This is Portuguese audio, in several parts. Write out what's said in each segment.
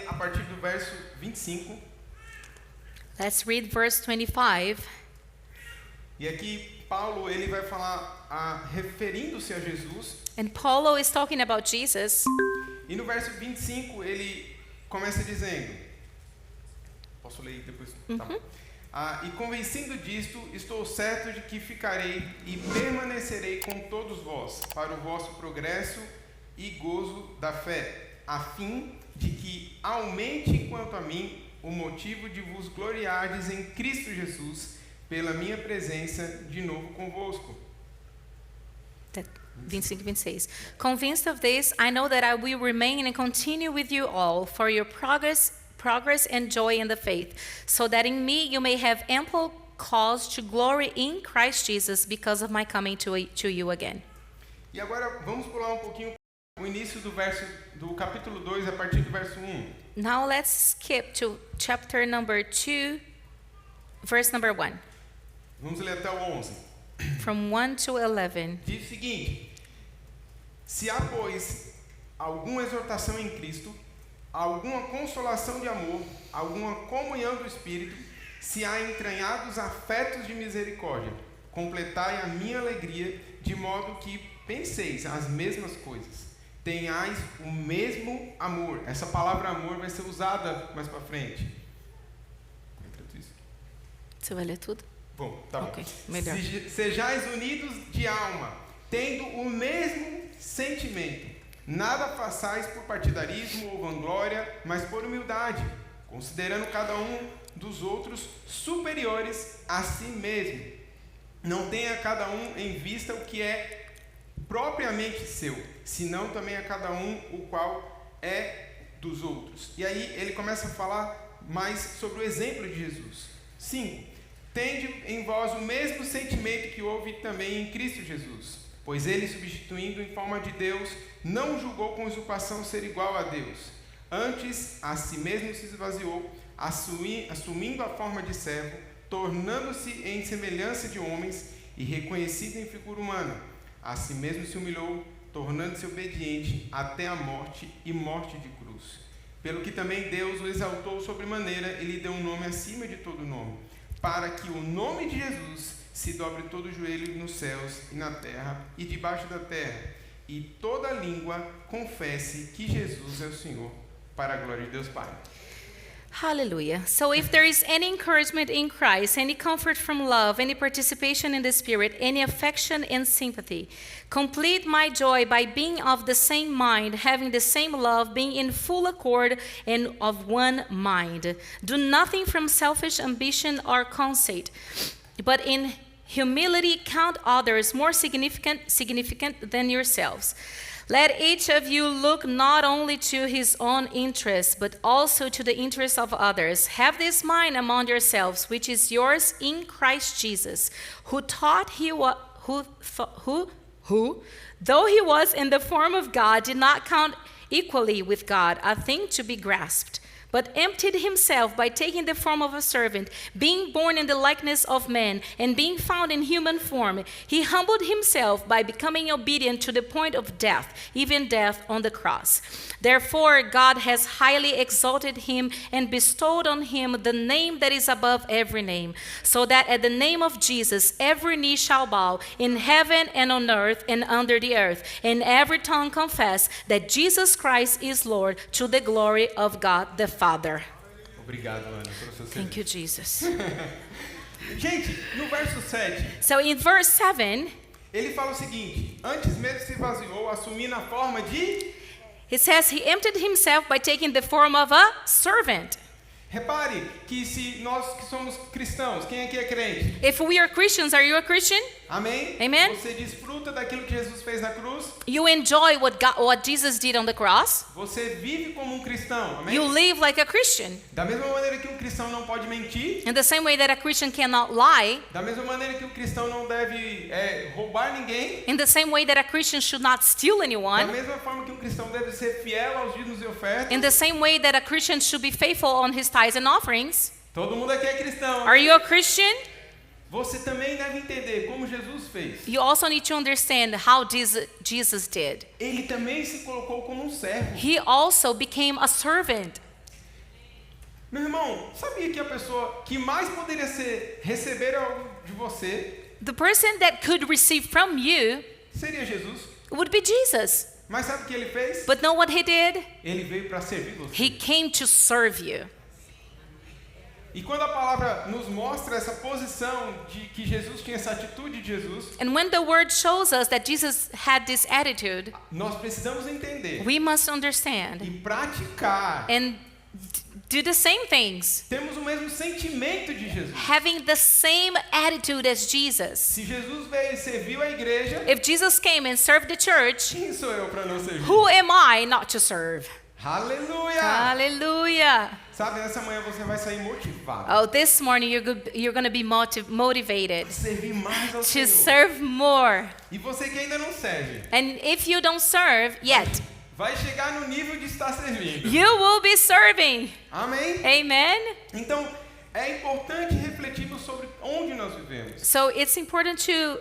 a partir do verso 25. Let's read verse 25. E aqui Paulo ele vai falar referindo-se a Jesus. And Paulo is talking about Jesus. E no verso 25 ele começa dizendo, posso ler depois? Tá bom. E convencido disto, estou certo de que ficarei e permanecerei com todos vós, para o vosso progresso e gozo da fé, a fim de que aumente quanto a mim o motivo de vos gloriardes em Cristo Jesus, pela minha presença de novo convosco. 25, 26. Convinced of this, I know that I will remain and continue with you all for your progress and joy in the faith, so that in me you may have ample cause to glory in Christ Jesus because of my coming to you again. E agora vamos pular um pouquinho o início do capítulo 2 a partir do verso 1. Now let's skip to chapter number 2, verse number 1. Vamos ler até o 11. From 1 to 11. Diz o seguinte: se há, pois, alguma exortação em Cristo, alguma consolação de amor, alguma comunhão do Espírito, se há entranhados afetos de misericórdia, completai a minha alegria, de modo que penseis as mesmas coisas, tenhais o mesmo amor. Essa palavra amor vai ser usada mais para frente. Você vai ler tudo? Bom, tá Ok, bom. melhor. Sejais unidos de alma, tendo o mesmo sentimento. Nada façais por partidarismo ou vanglória, mas por humildade, considerando cada um dos outros superiores a si mesmo. Não tenha cada um em vista o que é propriamente seu, senão também a cada um o qual é dos outros. E aí ele começa a falar mais sobre o exemplo de Jesus. 5. Tende em vós o mesmo sentimento que houve também em Cristo Jesus, pois ele, substituindo em forma de Deus, não julgou com usurpação ser igual a Deus. Antes, a si mesmo se esvaziou, assumindo a forma de servo, tornando-se em semelhança de homens e reconhecido em figura humana. A si mesmo se humilhou, tornando-se obediente até a morte e morte de cruz. Pelo que também Deus o exaltou sobremaneira e lhe deu um nome acima de todo nome, para que o nome de Jesus se dobre todo o joelho nos céus e na terra e debaixo da terra, e toda língua confesse que Jesus é o Senhor, para a glória de Deus Pai. Hallelujah. So if there is any encouragement in Christ, any comfort from love, any participation in the Spirit, any affection and sympathy, complete my joy by being of the same mind, having the same love, being in full accord and of one mind. Do nothing from selfish ambition or conceit, but in humility count others more significant than yourselves. Let each of you look not only to his own interests, but also to the interests of others. Have this mind among yourselves, which is yours in Christ Jesus, who though he was in the form of God, did not count equally with God a thing to be grasped, but emptied himself by taking the form of a servant, being born in the likeness of men, and being found in human form. He humbled himself by becoming obedient to the point of death, even death on the cross. Therefore, God has highly exalted him and bestowed on him the name that is above every name, so that at the name of Jesus every knee shall bow in heaven and on earth and under the earth, and every tongue confess that Jesus Christ is Lord, to the glory of God the Father. Obrigado, Ana, pelo seu Thank serviço. you, Jesus. Gente, no verso 7, So in verse 7, ele fala o seguinte: antes mesmo se esvaziou, assumindo a forma de... it says he emptied himself by taking the form of a servant. Repare que se nós que somos cristãos, quem aqui é crente? If we are Christians, are you a Christian? Amém? Amen. Você desfruta daquilo que Jesus fez na cruz? You enjoy what Jesus did on the cross. Você vive como um cristão, amém? You live like a Christian. Da mesma maneira que um cristão não pode mentir, In the same way that a Christian cannot lie, da mesma maneira que um cristão não deve roubar ninguém, in the same way that a Christian should not steal da anyone, mesma forma que um cristão deve ser fiel aos dízimos e ofertas. in the same way that a Christian should be faithful on his tithes and offerings. Todo mundo aqui é cristão. Are you a Christian? Você também deve entender como Jesus fez. You also need to understand how Jesus did. Ele também se colocou como um servo. He also became a servant. Meu irmão, sabia que a pessoa que mais poderia receber algo de você The person that could receive from you seria Jesus? would be Jesus. Mas sabe o que ele fez? But know what he did? Ele veio para servir você. He came to serve you. E quando a palavra nos mostra essa posição de que Jesus tinha essa atitude de Jesus, And when the word shows us that Jesus had this attitude, nós precisamos entender we must e understand praticar. and do the same things, Temos o mesmo sentimento de Jesus. having the same attitude as Jesus. Se Jesus veio e serviu a igreja, If Jesus came and served the church, quem sou eu para não servir? who am I not to serve? Aleluia! Hallelujah. Sabe, nessa manhã você vai sair motivado. Oh, this morning you're going to be motivated Servir mais ao to Senhor. serve more. E você que ainda não serve, And if you don't serve yet, vai chegar no nível de estar servindo. you will be serving. Amém? Amen. Então, é importante refletirmos sobre onde nós vivemos. So it's important to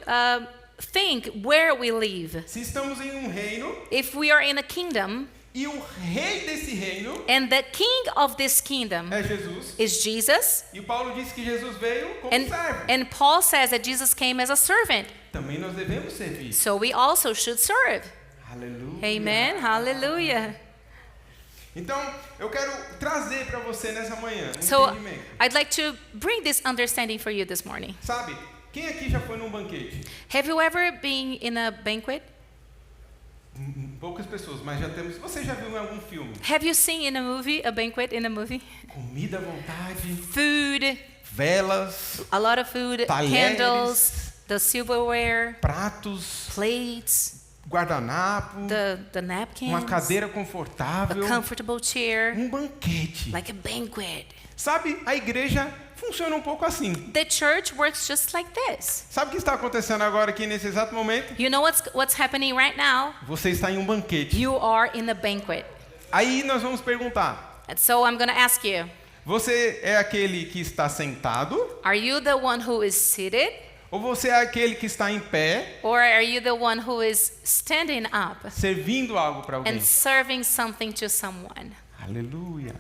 think where we live. Se estamos em um reino If we are in a kingdom e o rei desse reino and the king of this kingdom é Jesus, is Jesus, e Paulo disse que Jesus veio como and servo. Paul says that Jesus came as a servant, Também nós devemos servir. so we also should serve. Aleluia. Amen. Hallelujah. Então, eu quero trazer para você nessa manhã um So entendimento. I'd like to bring this understanding for you this morning. Sabe, quem aqui já foi num banquete? Have you ever been in a banquet? Poucas pessoas, mas já temos. Você já viu em algum filme? Have you seen in a movie, a banquet in a movie? Comida à vontade, Food, velas, a lot of food, Talheres. candles, the silverware, pratos, plates, guardanapo, the napkins, uma cadeira a confortável, comfortable chair, um banquete. like a banquet. Sabe, a igreja funciona um pouco assim. The church works just like this. Sabe o que está acontecendo agora aqui nesse exato momento? You know what's happening right now? Você está em um banquete. You are in a banquet. Aí nós vamos perguntar: And so I'm going to ask you, você é aquele que está sentado? are you the one who is seated? Ou você é aquele que está em pé, Or are you the one who is standing up servindo algo para alguém? and serving something to someone? Aleluia.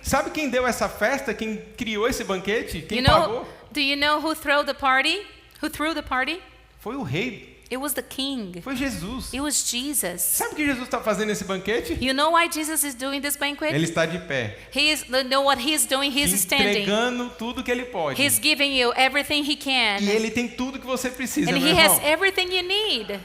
Sabe quem deu essa festa? Quem criou esse banquete? Quem You know, pagou? do you know who threw the party? Who threw the party? Foi o rei. It was the king. Foi Jesus. It was Jesus. Sabe o que Jesus está fazendo nesse banquete? You know why Jesus is doing this banquet? Ele está de pé, You know what he's doing? He's standing. entregando tudo que ele pode. He's giving you everything he can. E ele tem tudo que você precisa, And meu he has irmão. everything you need.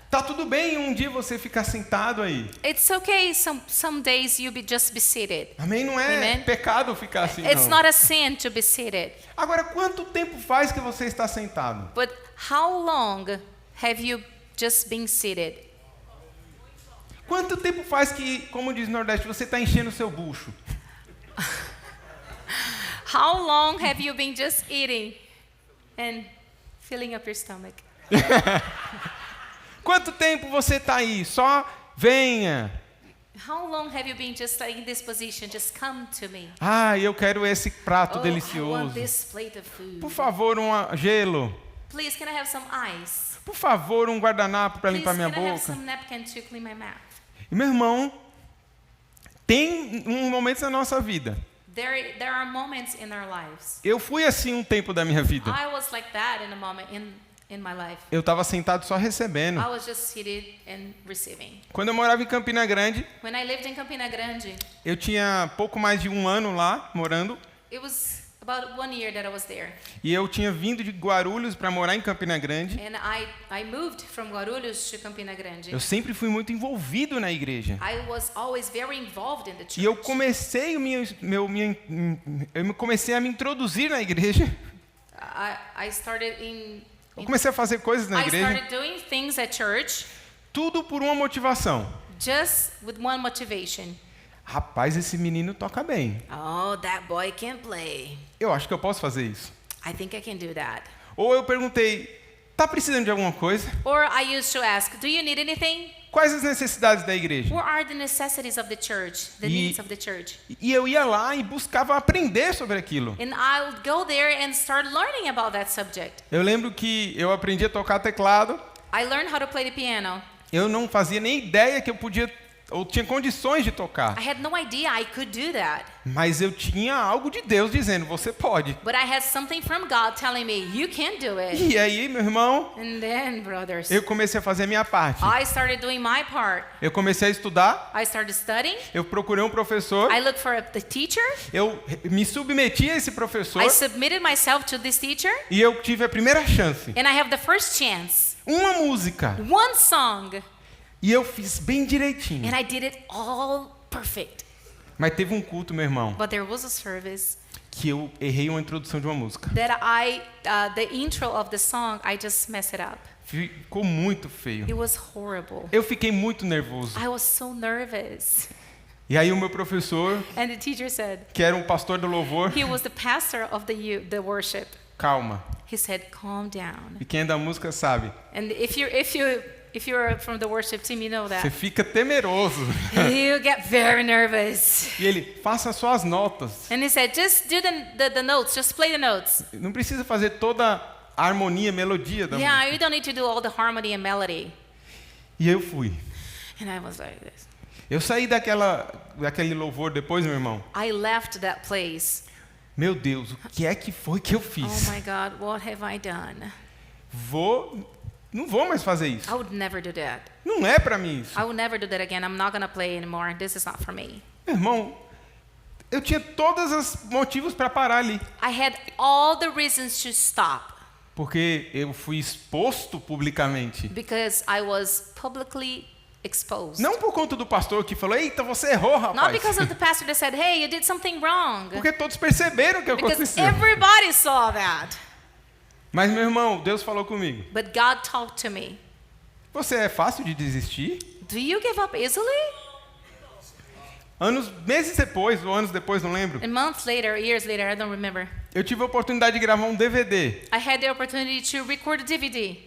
Tá tudo bem um dia você ficar sentado aí. It's okay some days you just be seated. Amém? Não é Amen. pecado ficar assim, It's não. not a sin to be seated. Agora, quanto tempo faz que você está sentado? But how long have you just been seated? Quanto tempo faz que, como diz o Nordeste, você está enchendo o seu bucho? How long have you been just eating and filling up your stomach? Quanto tempo você está aí? Só venha. How long have you been just like in this position? Just come to me. Ah, eu quero esse prato I want delicioso. this plate of food. Por favor, um gelo. Please, can I have some ice? Por favor, um guardanapo para Please, limpar minha can I have boca. some napkin to clean my mouth? E, meu irmão, tem momentos na nossa vida. There are moments in our lives. Eu fui assim um tempo da minha vida. I was like that in a moment in my life. Eu estava sentado só recebendo. I was just seated and receiving. Quando eu morava em Campina Grande, When I lived in Campina Grande, eu tinha pouco mais de um ano lá morando. it was about 1 year that I was there. E eu tinha vindo de Guarulhos para morar em Campina Grande. And I moved from Guarulhos to Campina Grande. Eu sempre fui muito envolvido na igreja. I was always very involved in the church. E eu comecei eu comecei a me introduzir na igreja. I started Eu comecei a fazer coisas na I igreja. started doing things at church Tudo por uma motivação. just with one motivation. Rapaz, esse menino toca bem. Oh, that boy can play. Eu acho que eu posso fazer isso. I think I can do that. Ou eu perguntei, tá precisando de alguma coisa? Or I used to ask, do you need anything? Quais as necessidades da igreja? What are the necessities of the church, the needs of the church? E eu ia lá e buscava aprender sobre aquilo. And I would go there and start learning about that subject. Eu lembro que eu aprendi a tocar teclado. I learned how to play the piano. Eu não fazia nem ideia que eu podia ou tinha condições de tocar. I had no idea I could do that. Mas eu tinha algo de Deus dizendo, você pode. But I had something from God telling me, you can do it. E aí, meu irmão, And then, brothers, eu comecei a fazer a minha parte. I started doing my part. Eu comecei a estudar, I started studying. eu procurei um professor, I looked for the teacher. eu me submeti a esse professor I submitted myself to this teacher. e eu tive a primeira chance. And I have the first chance. Uma música. One song. E eu fiz bem direitinho. And I did it all perfect. Mas teve um culto, meu irmão, But there was a service que eu errei uma introdução de uma música. that the intro of the song, I just messed it up. Ficou muito feio. It was horrible. Eu fiquei muito nervoso. I was so nervous. E aí o meu professor, And the teacher said, que era um pastor do louvor, he was the pastor of the worship. calma. He said, calm down. E quem é da música sabe. And if you're from the worship team, you know Você that. fica temeroso. You get very nervous. E ele, faça suas notas. And he said, just do the notes, just play the notes. Não precisa fazer toda a harmonia, melodia da Yeah, música. you don't need to do all the harmony and melody. E eu fui. And I was like this. Eu saí daquele louvor depois, meu irmão. I left that place. Meu Deus, o que é que foi que eu fiz? Oh my God, what have I done? Não vou mais fazer isso. I would never do that. Não é pra mim isso. I would never do that again. I'm not going to play anymore. This is not for me. Meu irmão, eu tinha todos os motivos para parar ali. I had all the reasons to stop Porque eu fui exposto publicamente. because I was publicly exposed. Não por conta do pastor que falou, eita, você errou, Not rapaz. because of the pastor that said, hey, you did something wrong. Porque todos perceberam o que Because aconteceu. everybody saw that. Mas, meu irmão, Deus falou comigo. But God talked to me. Você é fácil de desistir? Do you give up easily? Meses depois, ou anos depois, não lembro. And months later, years later, I don't remember. Eu tive a oportunidade de gravar um DVD. I had the opportunity to record a DVD.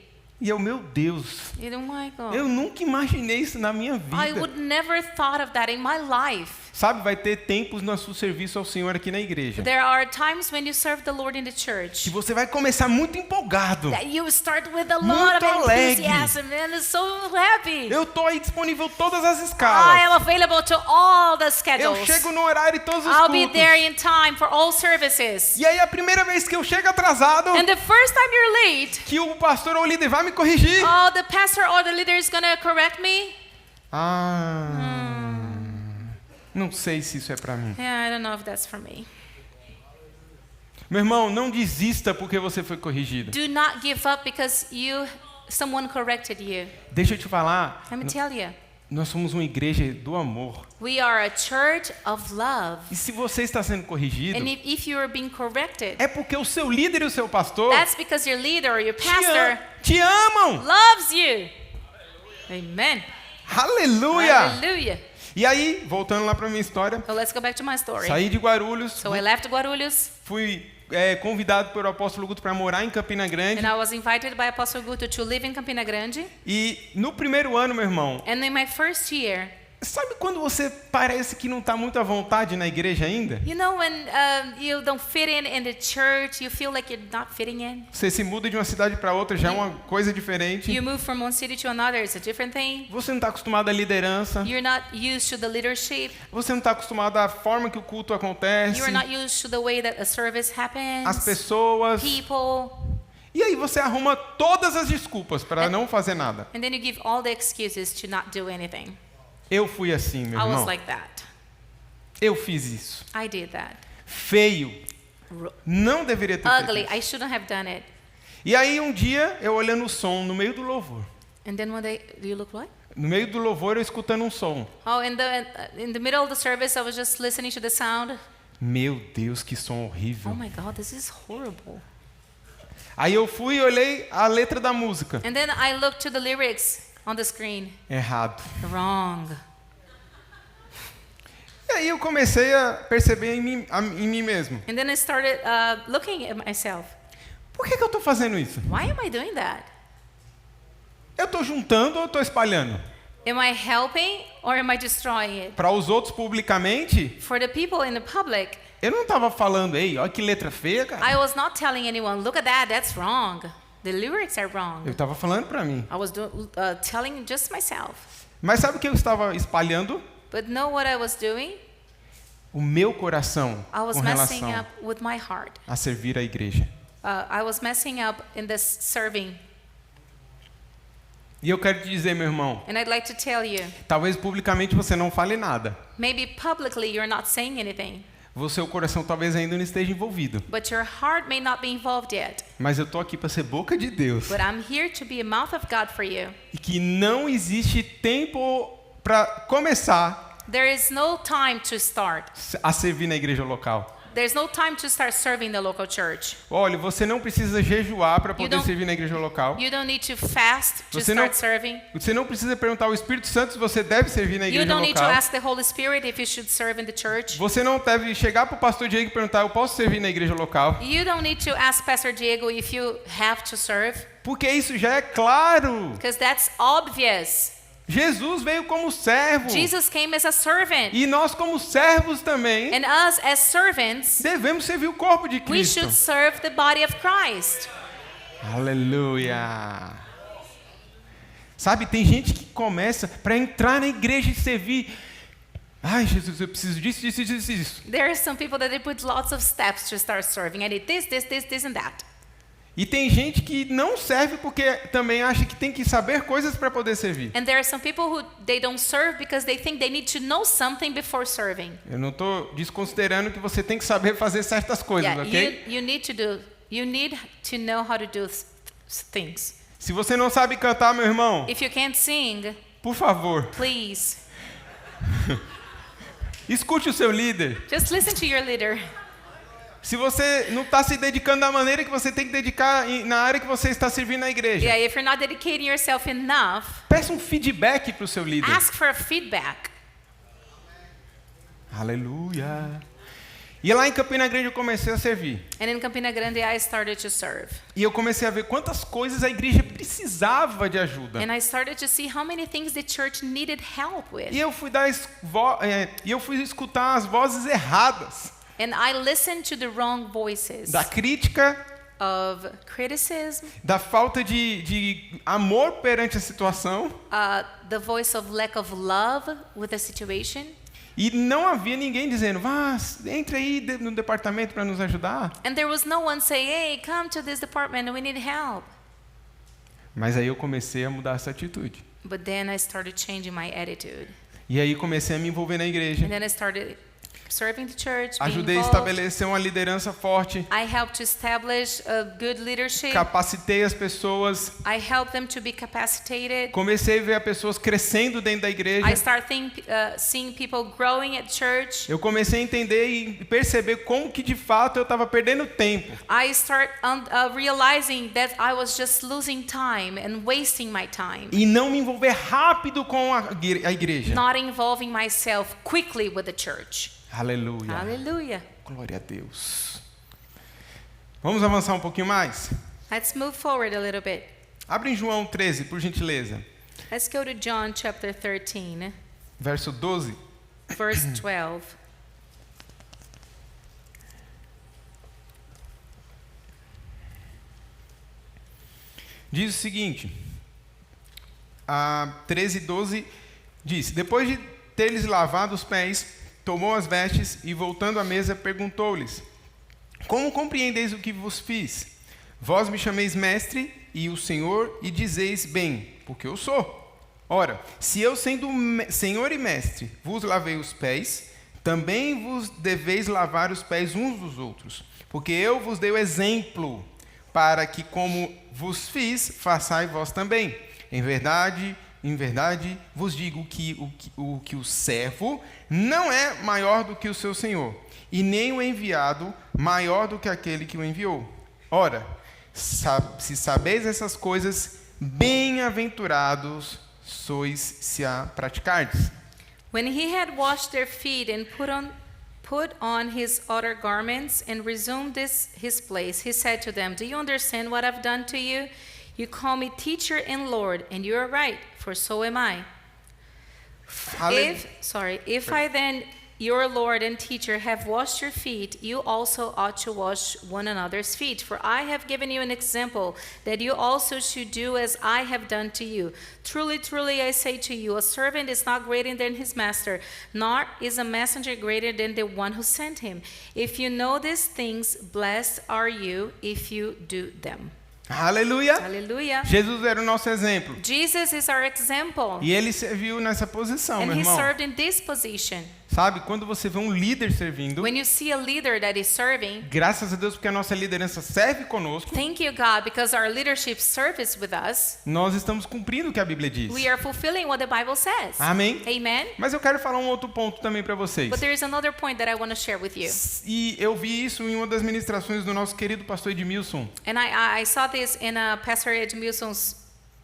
E eu, meu Deus, Oh my God. eu nunca imaginei isso na minha I vida. would never thought of that in my life. Sabe, vai ter tempos no seu serviço ao Senhor aqui na igreja. There are times when you serve the Lord in the church Que você vai começar muito empolgado. that you start with a lot Muito of alegre. enthusiasm and so happy. Eu tô aí disponível todas as I escalas. am available to all the Eu schedules. chego no horário e todos os I'll be cultos. there in time for all services. E aí a primeira vez que eu chego atrasado, And the first time you're late, que o pastor ou o líder vai me corrigir. oh, the pastor or the leader is going to correct me. Não sei se isso é pra mim. Yeah, I don't know if that's for me. Meu irmão, não desista porque você foi corrigido. Do not give up because someone corrected you. Deixa eu te falar, Let me tell you, nós somos uma igreja do amor. we are a church of love. E se você está sendo corrigido, And if you are being corrected, é porque o seu líder e o seu pastor that's because your leader or your pastor te amam. loves you. Amen. Aleluia! Hallelujah. E aí, voltando lá pra minha história, So let's go back to my story. saí de Guarulhos, So I left Guarulhos fui convidado pelo apóstolo Guto para morar em Campina Grande. and I was invited by Apostle Guto to live in Campina Grande. E no primeiro ano, meu irmão, And in my first year, sabe quando você parece que não está muito à vontade na igreja ainda? you know when you don't fit in the church, you feel like you're not fitting in. Você se muda de uma cidade para outra, já é uma coisa diferente. You move from one city to another, it's a different thing. Você não está acostumado à liderança. You're not used to the leadership. Você não está acostumado à forma que o culto acontece. You're not used to the way that a service happens. As pessoas. People. E aí você arruma todas as desculpas para não fazer nada. And then you give all the excuses to not do anything. Eu fui assim, meu I was irmão. like that. Eu fiz isso. I did that. Feio. Não deveria ter Ugly. feito I shouldn't have done it. isso. E aí um dia, eu olhando o som no meio do louvor. And then one day, you look what? No meio do louvor, eu escutando um som. Oh, in the middle of the service, I was just listening to the sound. Meu Deus, que som Oh horrível. my God, this is horrible. Aí eu fui e olhei a letra da música. And then I looked to the lyrics on the screen. Errado. Wrong. E aí eu comecei a perceber em mim mesmo. And then I started looking at myself. Por que eu estou fazendo isso? Why am I doing that? Eu estou juntando ou estou espalhando? Am I helping or am I destroying it? Para os outros publicamente, For the people in the public, eu não estava falando, ei, olha que letra feia, cara. I was not telling anyone, look at that, that's wrong. The lyrics are Eu wrong. estava falando para mim. I was telling just myself. Mas sabe o que eu estava espalhando? But know what I was doing? O meu coração I was com messing relação up with my heart. a servir a igreja. I was messing up in this serving. E eu quero te dizer, meu irmão, And I'd like to tell you, talvez publicamente você não fale nada. maybe publicly you're not saying anything, O seu coração talvez ainda não esteja envolvido. but your heart may not be involved yet. Mas eu tô aqui para ser boca de Deus. But I'm here to be a mouth of God for you. E que não existe tempo para começar There is no time to start. a servir na igreja local. There's no time to start serving the local church. Olha, você não precisa jejuar para poder don't- servir na igreja local. You don't need to fast to Você não- start serving. Você não precisa perguntar ao Espírito Santo se você deve servir na You igreja don't need to local. ask the Holy Spirit if you should serve in the church. Você não deve chegar para o pastor Diego e perguntar, eu posso servir na igreja local? You don't need to ask Pastor Diego if you have to serve, Porque isso já é claro. because that's obvious. Jesus veio como servo. Jesus came as a servant. E nós como servos também And us as servants, devemos servir o corpo de we Cristo. should serve the body of Christ. Aleluia. Sabe, tem gente que começa para entrar na igreja e servir. Ai, Jesus, eu preciso disso, disso, disso, disso. There are some people that they put lots of steps to start serving. I need this, and that. E tem gente que não serve porque também acha que tem que saber coisas para poder servir. And there are some people who they don't serve because they think they need to know something before serving. Eu não estou desconsiderando que você tem que saber fazer certas coisas, Yeah, ok? you need to know how to do things. Se você não sabe cantar, meu irmão, If you can't sing, por favor, please escute o seu líder. just listen to your leader. Se você não está se dedicando da maneira que você tem que dedicar na área que você está servindo na igreja, Yeah, if you're not dedicating yourself enough, peça um feedback para o seu líder. ask for a feedback. Aleluia. E lá em Campina Grande eu comecei a servir. And in Campina Grande, I started to serve. E eu comecei a ver quantas coisas a igreja precisava de ajuda. And I started to see how many things the church needed help with. E eu fui escutar as vozes erradas And I listened to the wrong voices da crítica, of criticism, da falta de amor perante a situação. the voice of lack of love with the situation. E não havia ninguém dizendo, vá, entre aí no departamento para nos ajudar. And there was no one saying, hey, come to this department, we need help. Mas aí eu comecei a mudar essa atitude. But then I started changing my attitude. E aí comecei a me envolver na igreja. And then I started serving the church, being Ajudei a involved. estabelecer uma liderança forte. I helped to establish a good leadership. Capacitei as pessoas. I helped them to be capacitated. Comecei a ver as pessoas crescendo dentro da igreja. I started seeing people growing at church. Eu comecei a entender e perceber como que de fato eu estava perdendo tempo. I start realizing that I was just losing time and wasting my time. E não me envolver rápido com a igreja. Not involving myself quickly with the church. Aleluia. Hallelujah. Glória a Deus. Vamos avançar um pouquinho mais? Let's move forward a little bit. Abre em João 13, por gentileza. Let's go to John chapter 13, Verso 12. verse 12. Diz o seguinte, a 13:12 diz: depois de ter-lhes lavado os pés, tomou as vestes e, voltando à mesa, perguntou-lhes: como compreendeis o que vos fiz? Vós me chameis mestre e o Senhor, e dizeis bem, porque eu sou. Ora, se eu, sendo Senhor e mestre, vos lavei os pés, também vos deveis lavar os pés uns dos outros, porque eu vos dei o exemplo, para que, como vos fiz, façais vós também. Em verdade, vos digo que o servo não é maior do que o seu senhor, e nem o enviado maior do que aquele que o enviou. Ora, se sabeis essas coisas, bem-aventurados sois se a praticardes. When he had washed their feet and put on his outer garments and resumed his place, he said to them, do you understand what I've done to you? You call me teacher and Lord, and you are right, for so am I. If I then your Lord and teacher have washed your feet, you also ought to wash one another's feet. For I have given you an example that you also should do as I have done to you. Truly, truly, I say to you, a servant is not greater than his master, nor is a messenger greater than the one who sent him. If you know these things, blessed are you if you do them. Aleluia! Hallelujah. Jesus era o nosso exemplo. Jesus is our example. E ele serviu nessa posição, And meu he irmão. served in this position. Sabe, quando você vê um líder servindo, When you see a leader that is serving, graças a Deus porque a nossa liderança serve conosco, thank you, God, because our leadership service with us, nós estamos cumprindo o que a Bíblia diz. we are fulfilling what the Bible says. Amém? Amen? Mas eu quero falar um outro ponto também para vocês. But there is another point that I want to share with you. E eu vi isso em uma das ministrações do nosso querido pastor Edmilson And I saw this in Pastor Edmilson's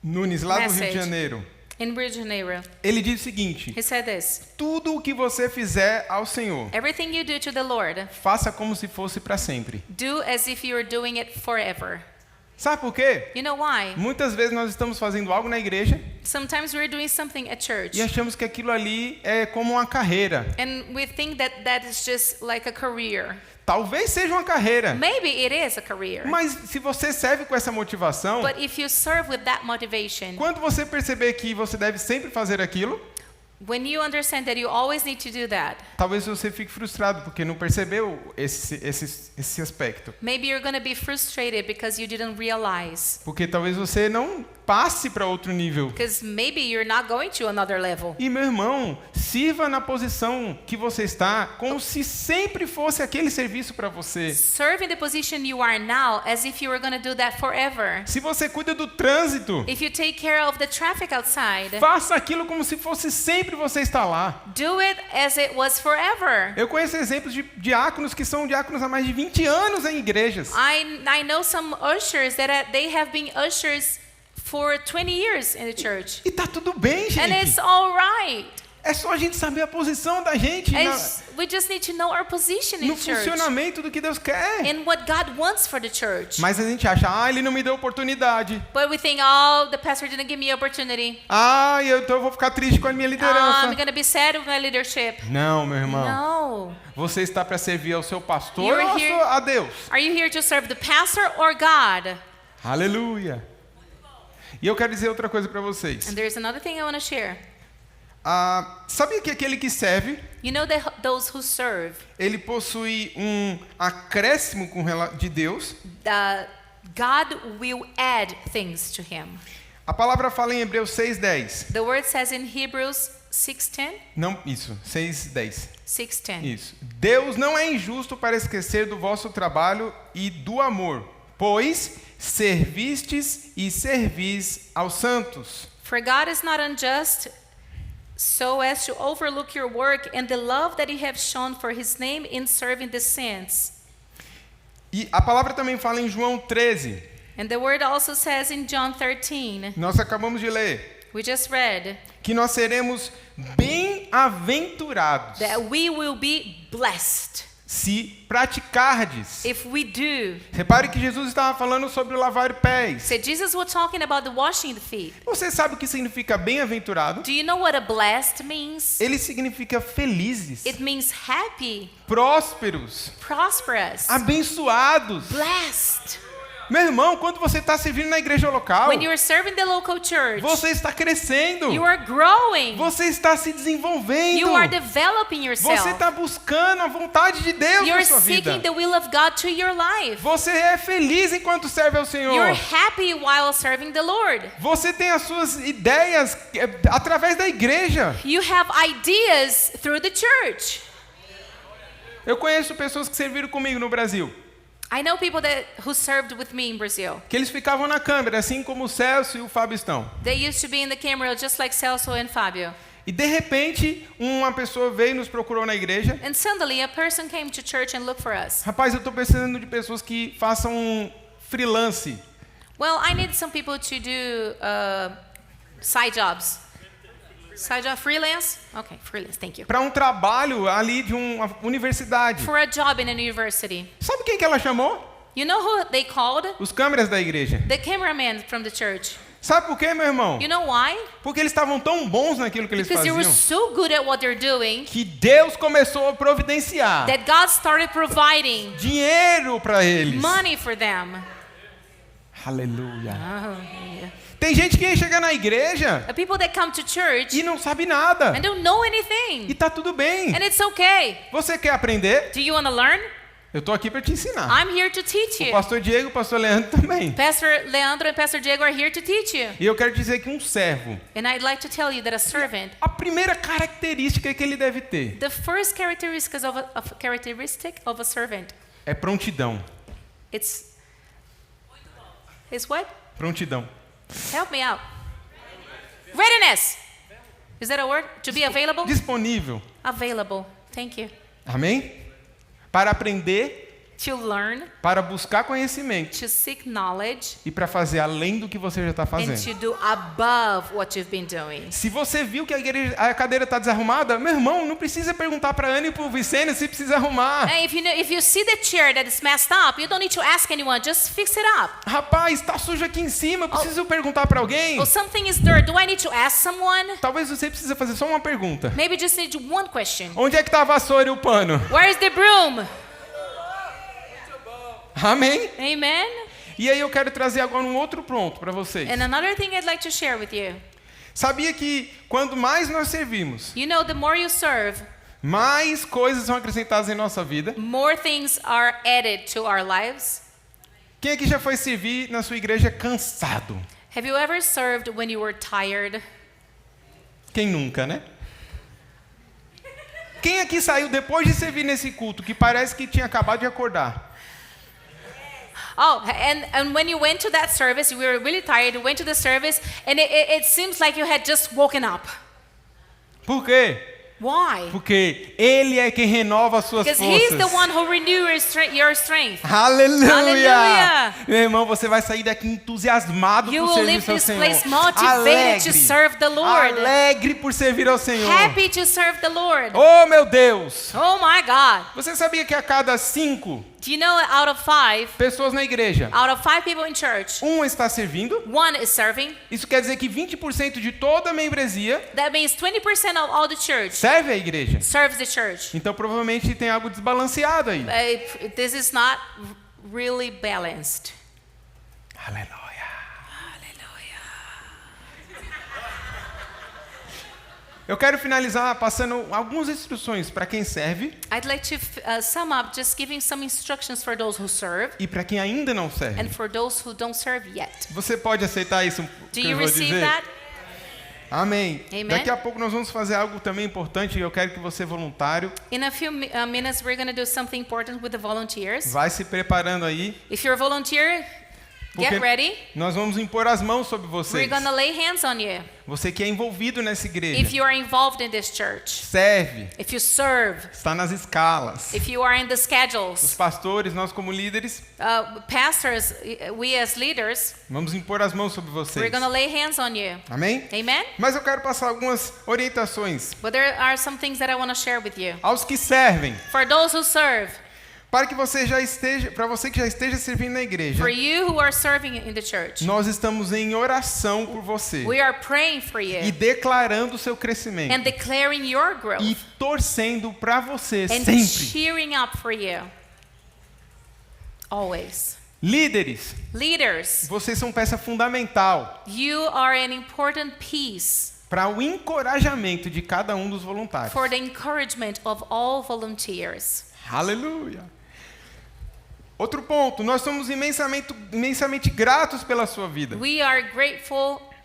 Nunes, lá do Rio de Message. Janeiro. in Rio de Janeiro. Ele diz o seguinte: He said this, tudo o que você fizer ao Senhor, everything you do to the Lord, faça como se fosse para sempre. do as if you are doing it forever. Sabe por quê? You know why? Muitas vezes nós estamos fazendo algo na igreja Sometimes we're doing something at church, e achamos que aquilo ali é como uma carreira. and we think that that is just like a career. Talvez seja uma carreira, Maybe it is a career. mas se você serve com essa motivação, But if you serve with that motivation, quando você perceber que você deve sempre fazer aquilo, when you understand that you always need to do that, talvez você fique frustrado porque não percebeu esse aspecto. maybe you're going to be frustrated because you didn't realize. Porque talvez você não passe para outro nível. Because maybe you're not going to another level. E meu irmão, sirva na posição que você está como se sempre fosse aquele serviço para você. Serve in the position you are now as if you were going to do that forever. Se você cuida do trânsito, If you take care of the traffic outside, faça aquilo como se fosse sempre você estar lá. do it as it was forever. Eu conheço exemplos de diáconos que são diáconos há mais de 20 anos em igrejas. I know some ushers that they have been ushers for 20 years in the church. E tá tudo bem, And it's gente. all right. É só a gente saber a posição da gente We just need to know our position in no church funcionamento do que Deus quer. and what God wants for the church. Mas a gente acha, ele não me deu oportunidade. But we think, oh, the pastor didn't give me opportunity. Então eu vou ficar triste com a minha I'm liderança. going to be sad with my leadership. Não, meu irmão. No. Você está para servir ao seu pastor You're ou here- a Deus? Are you here to serve the pastor or God? Aleluia. E eu quero dizer outra coisa para vocês. And there's another thing I want to share. Sabia que aquele que serve, You know that those who serve, ele possui um acréscimo de Deus? God will add things to him. A palavra fala em Hebreus 6:10. The word says in Hebrews 6:10. Não, isso, 6:10. 6:10. Isso. Deus não é injusto para esquecer do vosso trabalho e do amor, pois servistes e servis aos santos. For God is not unjust, so as to overlook your work and the love that you have shown for his name in serving the saints. E a palavra também fala em João 13. And the word also says in John 13, Nós acabamos de ler we just read, que nós seremos bem-aventurados that we will be blessed se praticardes. if we do. Repare que Jesus estava falando sobre o lavar pés. So Jesus was talking about the washing the feet. Você sabe o que significa bem-aventurado? Do you know what a blessed means? Ele significa felizes, It means happy, prósperos, prosperous, abençoados. blessed. Meu irmão, quando você está servindo na igreja local, When you are serving the local church, você está crescendo, you are growing. você está se desenvolvendo, You are developing você yourself. está buscando a vontade de Deus You na are sua vida. seeking the will of God to your life. Você é feliz enquanto serve ao Senhor. You're happy while serving the Lord. Você tem as suas ideias através da igreja. You have ideas through the church. Eu conheço pessoas que serviram comigo no Brasil, I know people who served with me in Brazil. que eles ficavam na câmera, assim como o Celso e o Fábio estão. They used to be in the camera just like Celso and Fabio. E de repente, uma pessoa veio e nos procurou na igreja. And suddenly a person came to church and looked for us. Rapaz, eu estou precisando de pessoas que façam um freelance. Well, I need some people to do side jobs. Side job, freelance? Okay, freelance, thank you. Para um trabalho ali de uma universidade. For a job in a university. Sabe quem que ela chamou? You know who they called? Os câmeras da igreja. The cameraman from the church. Sabe por quê, meu irmão? You know why? Porque eles estavam tão bons naquilo que eles Because they were faziam, so good at what they're doing que Deus começou a providenciar that God started providing dinheiro para eles. money for them. Aleluia. Oh, yeah. Tem gente que chega na igreja The people that come to church e não sabe nada. and don't know E anything. tá tudo bem. And it's okay. Você quer aprender? Do you want to learn? Eu tô aqui para te ensinar. I'm here to teach O you. pastor Diego e o pastor Leandro também. Pastor Leandro and Pastor Diego are here to teach you. E eu quero dizer que um servo, And I'd like to tell you that a servant, a primeira característica que ele deve ter the first characteristic of a servant, é prontidão. it's what? Prontidão. Help me out. Readiness. Is that a word? To be available? Disponível. Available. Thank you. Amém? Para aprender, To learn, para buscar conhecimento to seek knowledge, e para fazer além do que você já está and fazendo. to do above what you've been doing. Se você viu que a cadeira está desarrumada, meu irmão, não precisa perguntar para a Ana e para o Vicênio se precisa arrumar. And if you see the chair that is messed up, you don't need to ask anyone. Just fix it up. Rapaz, está sujo aqui em cima, eu preciso perguntar para alguém? Oh, something is dirt. Do I need to ask someone? Talvez você precise fazer só uma pergunta. Maybe just need one question. Onde é que está a vassoura e o pano? Where's the broom? Amém? Amen. E aí eu quero trazer agora um outro ponto para vocês. And another thing I'd like to share with you. Sabia que quanto mais nós servimos, You know, the more you serve, mais coisas são acrescentadas em nossa vida. more things are added to our lives. Quem aqui já foi servir na sua igreja cansado? Have you ever served when you were tired? Quem nunca, né? Quem aqui saiu depois de servir nesse culto que parece que tinha acabado de acordar? Oh, and when you went to that service, you were really tired, you went to the service, and it seems like you had just woken up. Por quê? Why? Porque Ele é quem renova as suas Because He's the forças. one who renews your strength. Aleluia! Aleluia! Meu irmão, você vai sair daqui entusiasmado You por will servir leave ao this Senhor. place motivated Alegre. to serve the Lord. Alegre por servir ao Senhor. Happy to serve the Lord. Oh, meu Deus! Oh my God. Você sabia que a cada 5 Do you know out of 5 pessoas na igreja, people in church, está servindo? one is serving? Isso quer dizer que 20% de toda a membresia That means 20% of all the church serve a igreja. serves the church. Então provavelmente tem algo desbalanceado aí. This is not really balanced. Aleluia. Eu quero finalizar passando algumas instruções para quem serve I'd like to sum up just giving some instructions for those who serve e para quem ainda não and serve. for those who don't serve yet. Você pode aceitar isso Do que you eu vou receive dizer? that? Amém. Amen. Daqui a pouco nós vamos fazer algo também importante e eu quero que você, voluntário, In a few minutes, we're going to do something important with the volunteers. vai se preparando aí, If you're a volunteer, porque get ready. nós vamos impor as mãos sobre We're vocês. going to lay hands on you. Você que é envolvido nessa If igreja, you are involved in this church, serve, if you serve, está nas escalas. if you are in the Os schedules, pastores, nós como líderes, pastors, we as leaders, vamos impor as mãos sobre we're vocês. going to lay hands on you. Amém? Amen? Mas eu quero passar algumas orientações But there are some things that I want to share with you. aos que servem, For those who serve, para que você já esteja, para você que já esteja servindo na igreja. for you who are serving in the church, Nós estamos em oração por você we are praying for e you declarando o seu crescimento and declaring your growth e torcendo para você and sempre. cheering up for you. Always. Líderes, Leaders, vocês são peça fundamental you are an important piece para o encorajamento de cada um dos voluntários. for the encouragement of all volunteers. Aleluia. Outro ponto, nós somos imensamente gratos pela sua vida. We are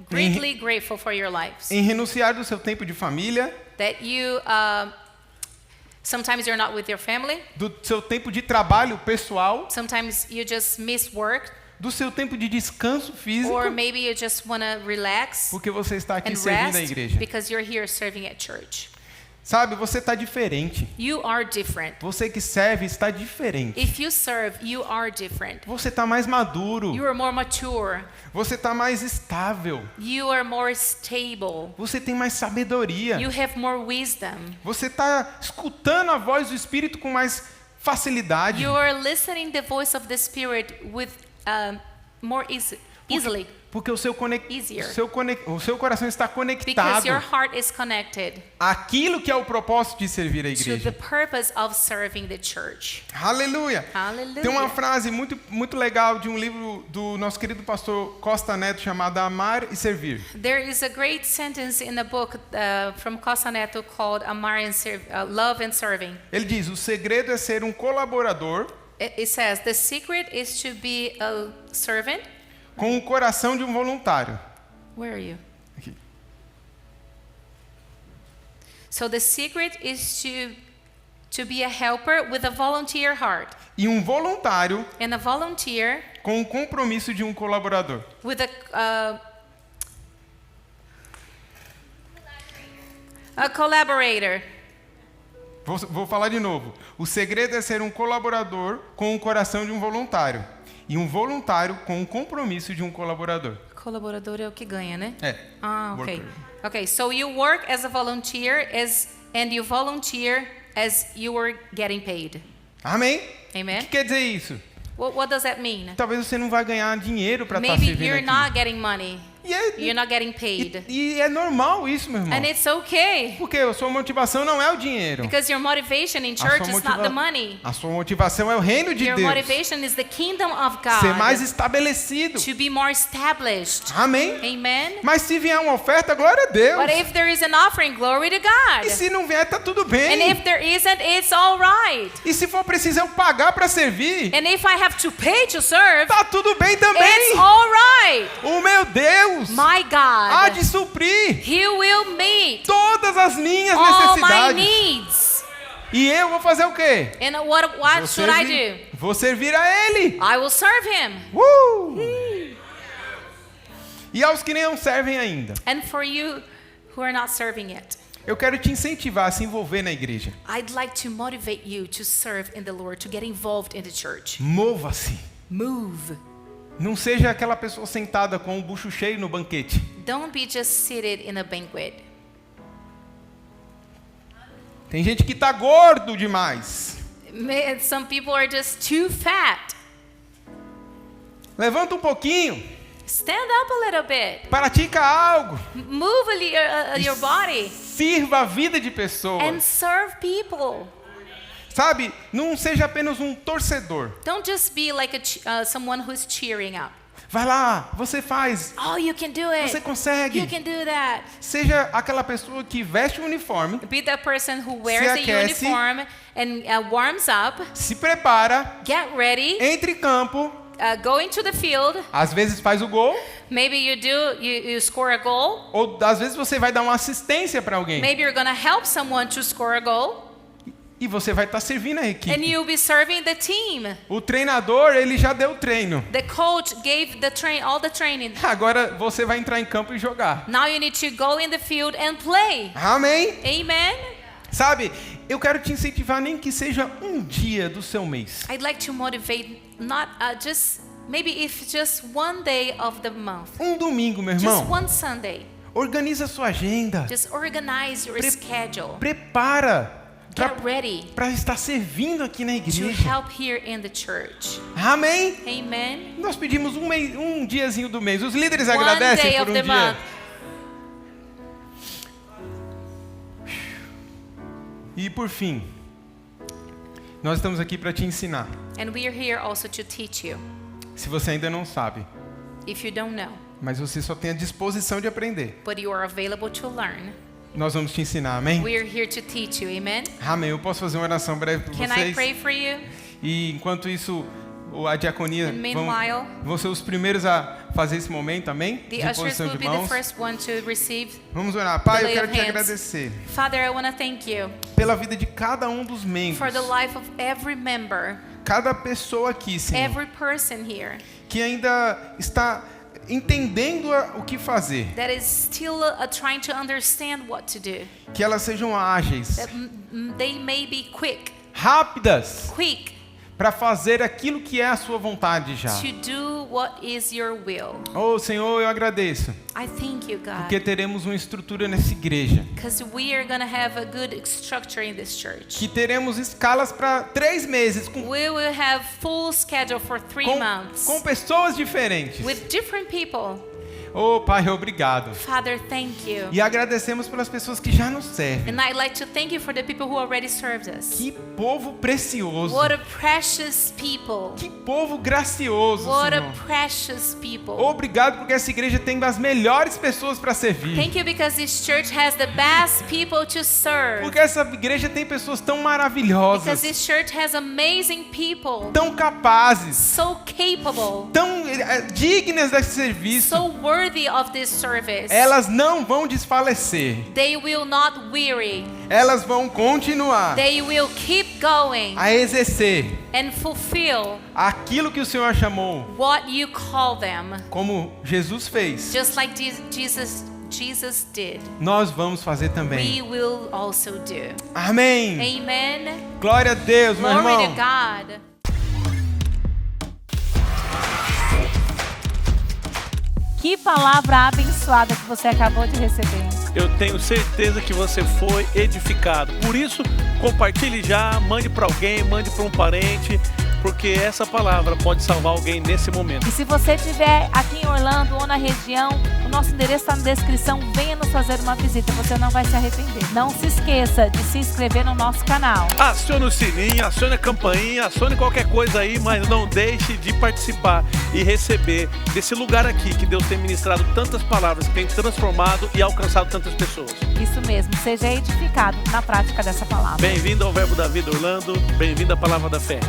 greatly grateful for your lives. Em renunciar do seu tempo de família, That you, sometimes you're not with your family. do seu tempo de trabalho pessoal, Sometimes you just miss work. do seu tempo de descanso físico, Or maybe you just want to relax porque você está aqui and servindo a rest igreja. because you're here serving at church. Sabe, você está diferente. You are different. Você que serve está diferente. If you serve, you are different. Você está mais maduro. You are more mature. Você está mais estável. You are more stable. Você tem mais sabedoria. You have more wisdom. Você está escutando a voz do Espírito com mais facilidade. You are listening the voice of the Spirit with more easily. Porque o seu easier. o seu coração está Because conectado your heart is connected àquilo que é o propósito de servir a to the igreja. purpose of serving the church. Aleluia! Hallelujah. Tem uma frase muito legal de um livro do nosso querido pastor Costa Neto chamada Amar e Servir. There is a great sentence in the book from Costa Neto called Amar and Love and Serving. Ele diz: o segredo é ser um colaborador It says, the secret is to be a servant. com o coração de um voluntário. Where are you? Aqui. So the secret is to be a helper with a volunteer heart. E um voluntário And a volunteer com o compromisso de um colaborador. with a collaborator. Vou falar de novo. O segredo é ser um colaborador com o coração de um voluntário. E um voluntário com o compromisso de um colaborador. Colaborador é o que ganha, né? É. Ah, okay. Worker. Okay, so you work as a volunteer and you volunteer as you were getting paid. Amém? Amen. O que quer dizer isso? What does that mean? Talvez você não vai ganhar dinheiro para estar Maybe servindo you're aqui. not getting money. You're E not getting paid. é normal isso, meu irmão. And it's okay. Porque a sua motivação não é o dinheiro. Because your motivation in A church sua is not the money. A sua motivação é o reino de Your Deus. motivation is the kingdom of Ser mais God. estabelecido. To be more established. Amém? Amen. Mas se vier uma oferta, glória a Deus. But if there is an offering, glory to E God. se não vier, tá tudo And bem. if there isn't, it's all right. E se for preciso eu pagar para servir, And if I have to pay to serve, tá tudo bem it's também. all right. O meu Deus My há God, de suprir He will meet todas as minhas all my necessidades. needs. E eu vou fazer o quê? And what Vou should I do? Vou servir a Ele. I will serve Him. E aos que não servem ainda, And for you who are not serving yet, eu quero te incentivar a se envolver na igreja. I'd like to motivate you to serve in the Lord, to get involved in the church. Mova-se. Move. Não seja aquela pessoa sentada com o bucho cheio no banquete. Don't be just seated in a banquet. Tem gente que tá gordo demais. Some people are just too fat. Levanta um pouquinho. Stand up a little bit. Pratica algo. Move your body Sirva a vida de pessoas. and serve people. Sabe? Não seja apenas um torcedor. Don't just be like someone who's cheering up. Vai lá, você faz. Oh, you can do it. Você consegue. You can do that. Seja aquela pessoa que veste o uniforme, Be the person who wears the aquece. uniform and warms up. se prepara, Get ready. entre em campo, Go into the field. às vezes faz o gol, Maybe you score a goal. ou às vezes você vai dar uma assistência para alguém. Maybe you're gonna help someone to score a goal, E você vai estar servindo a and equipe. you'll be serving the team. O treinador, ele já deu o treino. The coach gave all the training. Agora você vai entrar em campo e jogar. Now you need to go in the field and play. Amém? Amen. Sabe, eu quero te incentivar nem que seja um dia do seu mês. I'd like to motivate not just maybe if just one day of the month, Um domingo, meu just irmão. one Sunday. Organiza a sua agenda. Just organize your schedule. Prepara Get ready para estar servindo aqui na to igreja. help here in the church. Amém? Amen. Nós pedimos um diazinho do mês. Os líderes One agradecem day por of um the dia. month. E por fim, nós estamos aqui para te ensinar. And we are here also to teach you. Se você ainda não sabe, If you don't know, mas você só tem a disposição de aprender, but you are available to learn, nós vamos te ensinar, amém? we are here to teach you. Amen. Amém. Eu posso fazer uma oração breve por Can I vocês? pray for you? E enquanto isso, a diaconia And meanwhile, vão ser os primeiros a fazer esse momento, amém? the De ushers posição will de be the mãos. first one to receive. Vamos orar. Pai, eu lay quero of te hands. agradecer Father, I want to thank you pela vida de cada um dos for membros. the life of every member, Cada pessoa aqui, Senhor, every person here que ainda está entendendo o que fazer. that is still trying to understand what to do. Que elas sejam ágeis, That they may be quick rápidas, para fazer aquilo que é a sua vontade já. to do what is your will. Oh, Senhor, eu agradeço, I thank you, porque God, teremos uma estrutura nessa igreja. because we are going to have a good structure in this church. Que teremos escalas para 3 meses, com We will have full schedule for 3 months pessoas diferentes. with different people. Oh, Pai, obrigado. Father, thank you. E agradecemos pelas pessoas que já nos servem. And I'd like to thank you for the people who already served us. Que povo precioso. What a precious people. Que povo gracioso, What Senhor. a precious people. Obrigado porque essa igreja tem as melhores pessoas para servir. Thank you because this church has the best people to serve. Porque essa igreja tem pessoas tão maravilhosas, Because this church has amazing people, tão capazes, so capable, tão dignas desse serviço. so worthy of this service. Elas não vão desfalecer. They will not weary. Elas vão continuar They will keep going a exercer and fulfill aquilo que o Senhor chamou, what you call them. como Jesus fez. Just like Jesus did, Nós vamos fazer we também. will also do. Amém. Amen. Glória a Deus, meu Glory to irmão. God. Que palavra abençoada que você acabou de receber. Eu tenho certeza que você foi edificado. Por isso, compartilhe já, mande para alguém, mande para um parente, porque essa palavra pode salvar alguém nesse momento. E se você estiver aqui em Orlando ou na região, o nosso endereço está na descrição. Venha nos fazer uma visita, você não vai se arrepender. Não se esqueça de se inscrever no nosso canal. Acione o sininho, acione a campainha, acione qualquer coisa aí, mas não deixe de participar e receber desse lugar aqui que Deus tem ministrado tantas palavras, que tem transformado e alcançado tantas pessoas. Isso mesmo, seja edificado na prática dessa palavra. Bem-vindo ao Verbo da Vida Orlando, bem-vindo à Palavra da Fé.